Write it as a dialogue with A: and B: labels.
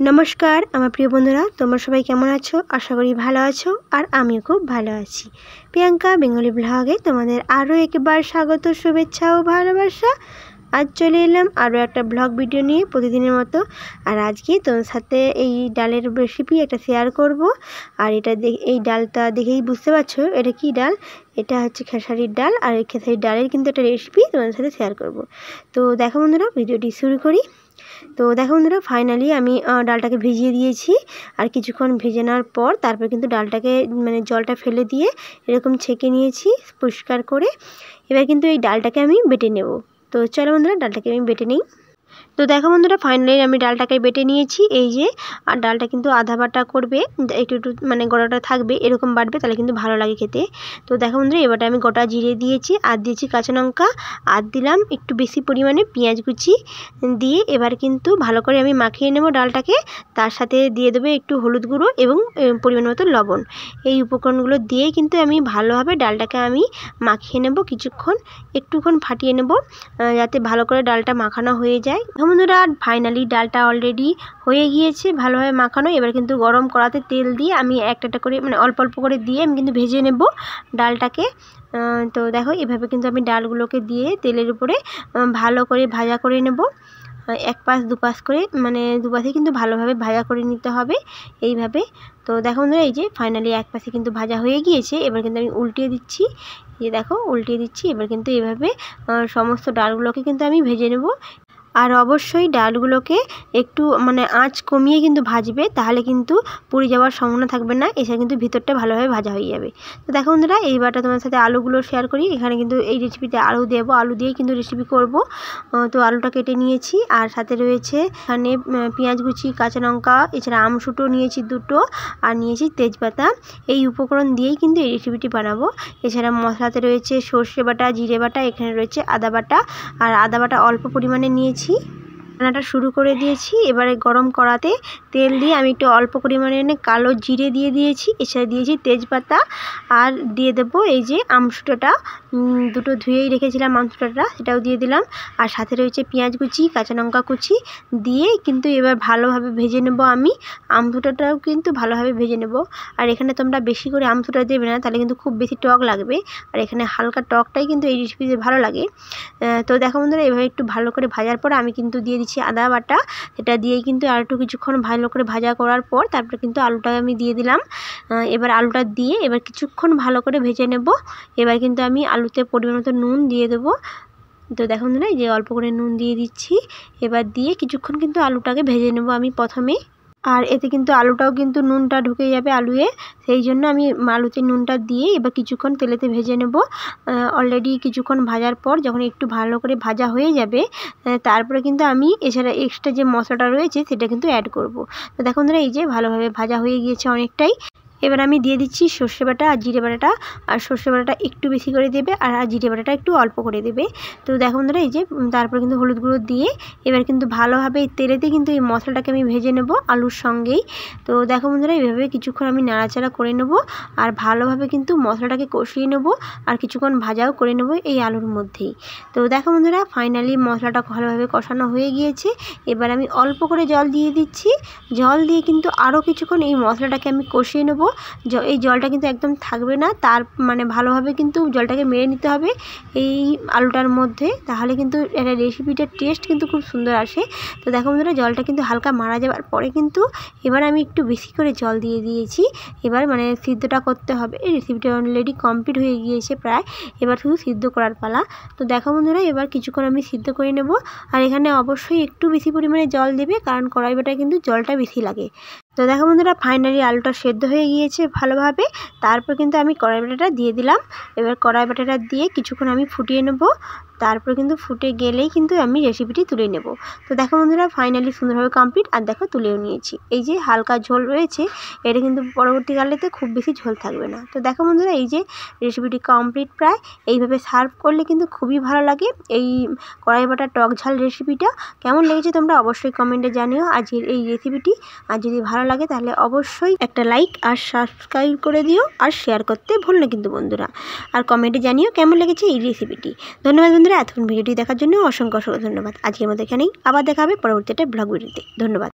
A: नमस्कार আমার প্রিয় বন্ধুরা, তোমরা সবাই কেমন আছো? আশা করি ভালো আছো আর আমিও খুব ভালো আছি। প্রিয়াঙ্কা বেঙ্গলি ব্লগে তোমাদের আরও একবার স্বাগত, শুভেচ্ছা ও ভালোবাসা। আজ চলে এলাম আরও একটা ব্লগ ভিডিও নিয়ে প্রতিদিনের মতো। আর আজকে তোমার সাথে এই ডালের রেসিপি একটা শেয়ার করব। আর এটা এই ডালটা দেখেই বুঝতে পারছো এটা কি ডাল। এটা হচ্ছে খেসারির ডাল। আর এই খেসারির ডালের কিন্তু একটা রেসিপি তোমাদের সাথে শেয়ার করব। তো দেখো বন্ধুরা, ভিডিওটি শুরু করি। তো দেখো বন্ধুরা, ফাইনালি আমি ডালটাকে ভিজিয়ে দিয়েছি। আর কিছুক্ষণ ভেজে নেওয়ার পর তারপর কিন্তু ডালটাকে জলটা ফেলে দিয়ে এরকম ছেঁকে নিয়েছি পরিষ্কার করে। এবার কিন্তু এই ডালটাকে আমি বেটে নেব। তো চলো বন্ধুরা, ডালটাকে আমি বেটে নিই। তো দেখো বন্ধুরা, ফাইনালি আমি ডালটাকে বেটে নিয়েছি। এই যে, আর ডালটা কিন্তু আধা বাটা করবে, একটু একটু গোটাটা থাকবে, এরকম বাটবে, তাহলে কিন্তু ভালো লাগে খেতে। তো দেখো বন্ধুরা, এবারটা আমি গোটা জিরে দিয়েছি, আর দিয়েছি কাঁচা লঙ্কা, আর দিলাম একটু বেশি পরিমাণে পেঁয়াজ কুচি দিয়ে এবার কিন্তু ভালো করে আমি মাখিয়ে নেব ডালটাকে। তার সাথে দিয়ে দেবো একটু হলুদ গুঁড়ো এবং পরিমাণ মতো লবণ। এই উপকরণগুলো দিয়ে কিন্তু আমি ভালোভাবে ডালটাকে আমি মাখিয়ে নেব কিছুক্ষণ, একটুক্ষণ ফাটিয়ে নেব, যাতে ভালো করে ডালটা মাখানো হয়ে যায়। বন্ধুরা, ফাইনালি ডালটা অলরেডি হয়ে গিয়েছে ভালোভাবে মাখানো। এবার কিন্তু গরম কড়াতে তেল দিয়ে আমি একটা করে অল্প অল্প করে দিয়ে আমি কিন্তু ভেজে নেব ডালটাকে। তো দেখো, এভাবে কিন্তু আমি ডালগুলোকে দিয়ে তেলের উপরে ভালো করে ভাজা করে নেব। এক পাশ দুপাশ করে দুপাশে কিন্তু ভালোভাবে ভাজা করে নিতে হবে এইভাবে। তো দেখো বন্ধুরা, এই যে ফাইনালি এক পাশে কিন্তু ভাজা হয়ে গিয়েছে। এবার কিন্তু আমি উল্টিয়ে দিচ্ছি। এই দেখো, উল্টিয়ে দিচ্ছি। এবার কিন্তু এভাবে সমস্ত ডালগুলোকে কিন্তু আমি ভেজে নেব। আর অবশ্যই ডালগুলোকে একটু আঁচ কমিয়ে কিন্তু ভাজবে, তাহলে কিন্তু পুড়ে যাওয়ার সম্ভাবনা থাকবে না, এছাড়া কিন্তু ভিতরটা ভালোভাবে ভাজা হয়ে যাবে। তো দেখো বন্ধুরা, এইবারটা তোমার সাথে আলুগুলো শেয়ার করি। এখানে কিন্তু এই রেসিপিতে আলু দেবো, আলু দিয়েই কিন্তু রেসিপি করব। তো আলুটা কেটে নিয়েছি, আর সাথে রয়েছে এখানে পেঁয়াজ কুচি, কাঁচা লঙ্কা, এছাড়া আমসুটো নিয়েছি দুটো, আর নিয়েছি তেজপাতা। এই উপকরণ দিয়েই কিন্তু এই রেসিপিটি বানাবো। এছাড়া মশলাতে রয়েছে সর্ষে বাটা, জিরে বাটা, এখানে রয়েছে আদা বাটা। আর আদা বাটা অল্প পরিমাণে নিয়েছি। রান্নাটা শুরু করে দিয়েছি। এবারে গরম কড়াতে তেল দিয়ে আমি একটু অল্প পরিমাণে কালো জিরে দিয়ে দিয়েছি, এছাড়া দিয়েছি তেজপাতা, আর দিয়ে দেবো এই যে আমসুটোটা, দুটো ধুয়েই রেখেছিলাম আমসুটোটা, সেটাও দিয়ে দিলাম। আর সাথে রয়েছে পেঁয়াজ কুচি, কাঁচা লঙ্কা কুচি দিয়ে কিন্তু এবার ভালোভাবে ভেজে নেব আমি। আমসুটোটাও কিন্তু ভালোভাবে ভেজে নেব। আর এখানে তোমরা বেশি করে আমসুটো দেবে না, তাহলে কিন্তু খুব বেশি টক লাগবে। আর এখানে হালকা টকটাই কিন্তু এই রেসিপিতে ভালো লাগে। তো দেখো বন্ধুরা, এভাবে একটু ভালো করে ভাজার পর আমি কিন্তু দিয়ে দিচ্ছি আদা বাটা। এটা দিয়েই কিন্তু আর একটু কিছুক্ষণ ভালো করে ভাজা করার পর তারপরে কিন্তু আলুটা আমি দিয়ে দিলাম। এবার আলুটা দিয়ে এবার কিছুক্ষণ ভালো করে ভেজে নেব। এবার কিন্তু আমি আলুতে পরিমাণ মতো নুন দিয়ে দেবো। তো দেখো বন্ধুরা, এই যে অল্প করে নুন দিয়ে দিচ্ছি। এবার দিয়ে কিছুক্ষণ কিন্তু আলুটাকে ভেজে নেব আমি প্রথমে। আর এতে কিন্তু আলুটাও কিন্তু নুনটা ঢুকে যাবে আলুয়ে, সেই জন্য আমি আলুতে নুনটা দিয়ে এবার কিছুক্ষণ তেলেতে ভেজে নেব। অলরেডি কিছুক্ষণ ভাজার পর যখন একটু ভালো করে ভাজা হয়ে যাবে, তারপরে কিন্তু আমি এছাড়া এক্সট্রা যে মশলাটা রয়েছে সেটা কিন্তু অ্যাড করব। তো দেখুন ধরে এই যে ভালোভাবে ভাজা হয়ে গিয়েছে অনেকটাই। এবার আমি দিয়ে দিচ্ছি সর্ষে বাটা আর জিরে বাটাটা। আর সর্ষে বাটাটা একটু বেশি করে দেবে, আর জিরে বাটাটা একটু অল্প করে দেবে। তো দেখো বন্ধুরা, এই যে তারপরে কিন্তু হলুদ গুঁড়ো দিয়ে এবার কিন্তু ভালোভাবে তেলেতে কিন্তু এই মশলাটাকে আমি ভেজে নেব আলুর সঙ্গেই। তো দেখো বন্ধুরা, এইভাবে কিছুক্ষণ আমি নাড়াচাড়া করে নেব, আর ভালোভাবে কিন্তু মশলাটাকে কষিয়ে নেব, আর কিছুক্ষণ ভাজাও করে নেব এই আলুর মধ্যেই। তো দেখো বন্ধুরা, ফাইনালি মশলাটা ভালোভাবে কষানো হয়ে গিয়েছে। এবার আমি অল্প করে জল দিয়ে দিচ্ছি। জল দিয়ে কিন্তু আরও কিছুক্ষণ এই মশলাটাকে আমি কষিয়ে নেব। এই জলটা কিন্তু একদম থাকবে না, তার ভালোভাবে কিন্তু জলটাকে মেরে নিতে হবে এই আলুটার মধ্যে, তাহলে কিন্তু এটা রেসিপিটার টেস্ট কিন্তু খুব সুন্দর আসে। তো দেখো বন্ধুরা, জলটা কিন্তু হালকা মারা যাওয়ার পরে কিন্তু এবার আমি একটু বেশি করে জল দিয়ে দিয়েছি। এবার সিদ্ধটা করতে হবে। এই রেসিপিটা অলরেডি কমপ্লিট হয়ে গিয়েছে প্রায়, এবার শুধু সিদ্ধ করার পালা। তো দেখো বন্ধুরা, এবার কিছুক্ষণ আমি সিদ্ধ করে নেব। আর এখানে অবশ্যই একটু বেশি পরিমাণে জল দেবে, কারণ কড়াই বাটায় কিন্তু জলটা বেশি লাগে। তো দেখো বন্ধুরা, ফাইনালি আলুটা সেদ্ধ হয়ে গিয়েছে ভালোভাবে। তারপর কিন্তু আমি কড়াই বাটাটা দিয়ে দিলাম। এবার কড়াই বাটাটা দিয়ে কিছুক্ষণ আমি ফুটিয়ে নেব। তারপর কিন্তু ফুটে গেলেই কিন্তু আমি রেসিপিটি তুলে নেব। তো দেখো বন্ধুরা, ফাইনালি সুন্দরভাবে কমপ্লিট। আর দেখো, তুলেও নিয়েছি। এই যে হালকা ঝোল রয়েছে, এটা কিন্তু পরবর্তীকালেতে খুব বেশি ঝোল থাকবে না। তো দেখো বন্ধুরা, এই যে রেসিপিটি কমপ্লিট প্রায়। এইভাবে সার্ভ করলে কিন্তু খুবই ভালো লাগে এই কড়াই বাটা টক ঝাল রেসিপিটা। কেমন লেগেছে তোমরা অবশ্যই কমেন্টে জানিও আজকের এই রেসিপিটি। আর যদি ভালো লাগে তাহলে অবশ্যই একটা লাইক আর সাবস্ক্রাইব করে দিও, আর শেয়ার করতে ভুলো না কিন্তু বন্ধুরা। আর কমেন্টে জানিও কেমন লেগেছে এই রেসিপিটি। ধন্যবাদ বন্ধুরা, এতক্ষণ ভিডিওটি দেখার জন্য অসংখ্য অসংখ্য ধন্যবাদ। আজকের মতো এখানেই, আবার দেখা হবে পরবর্তী একটা ব্লগ ভিডিওতে। ধন্যবাদ।